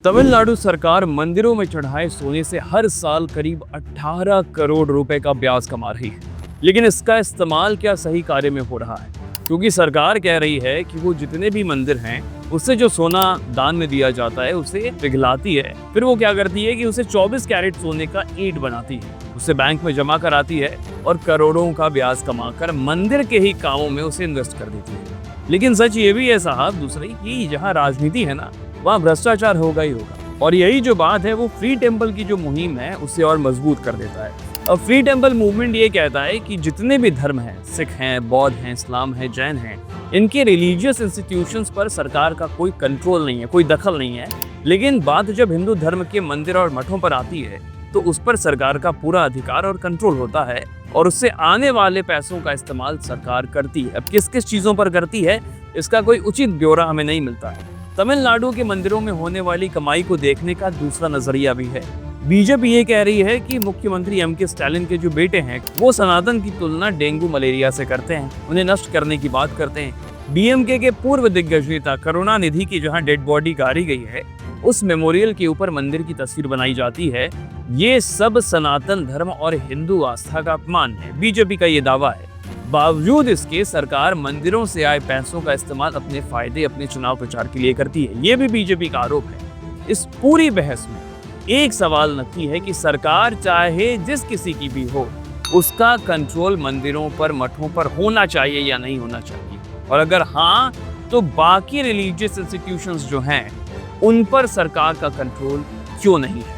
तमिलनाडु सरकार मंदिरों में चढ़ाए सोने से हर साल करीब 18 करोड़ रुपए का ब्याज कमा रही है। लेकिन इसका इस्तेमाल क्या सही कार्य में हो रहा है? क्योंकि सरकार कह रही है कि वो जितने भी मंदिर हैं उससे जो सोना दान में दिया जाता है उसे पिघलाती है। फिर वो क्या करती है कि उसे 24 कैरेट सोने का ईंट बनाती है, उसे बैंक में जमा कराती है और करोड़ों का ब्याज कमाकर मंदिर के ही कामों में उसे इन्वेस्ट कर देती है। लेकिन सच ये भी है साहब दूसरी कि जहाँ राजनीति है ना, वहाँ भ्रष्टाचार होगा ही होगा। और यही जो बात है वो फ्री टेम्पल की जो मुहिम है उसे और मजबूत कर देता है। अब फ्री टेम्पल मूवमेंट ये कहता है कि जितने भी धर्म हैं, सिख हैं, बौद्ध हैं, इस्लाम है, जैन हैं, इनके रिलीजियस इंस्टीट्यूशंस पर सरकार का कोई कंट्रोल नहीं है, कोई दखल नहीं है। लेकिन बात जब हिंदू धर्म के मंदिर और मठों पर आती है तो उस पर सरकार का पूरा अधिकार और कंट्रोल होता है और उससे आने वाले पैसों का इस्तेमाल सरकार करती है। अब किस किस चीजों पर करती है इसका कोई उचित ब्यौरा हमें नहीं मिलता है। तमिलनाडु के मंदिरों में होने वाली कमाई को देखने का दूसरा नजरिया भी है। बीजेपी ये कह रही है कि मुख्यमंत्री एम.के. स्टालिन के जो बेटे हैं वो सनातन की तुलना डेंगू मलेरिया से करते हैं, उन्हें नष्ट करने की बात करते हैं। डीएमके के पूर्व दिग्गज नेता करुणानिधि की जहां डेड बॉडी गाड़ी गई है उस मेमोरियल के ऊपर मंदिर की तस्वीर बनाई जाती है। ये सब सनातन धर्म और हिंदू आस्था का अपमान है, बीजेपी का ये दावा है। बावजूद इसके सरकार मंदिरों से आए पैसों का इस्तेमाल अपने फायदे, अपने चुनाव प्रचार के लिए करती है। ये भी बीजेपी का आरोप है। इस पूरी बहस में एक सवाल नक्की है कि सरकार चाहे जिस किसी की भी हो, उसका कंट्रोल मंदिरों पर, मठों पर होना चाहिए या नहीं होना चाहिए, और अगर हाँ तो बाकी रिलीजियस इंस्टीट्यूशंस जो हैं उन पर सरकार का कंट्रोल क्यों नहीं है।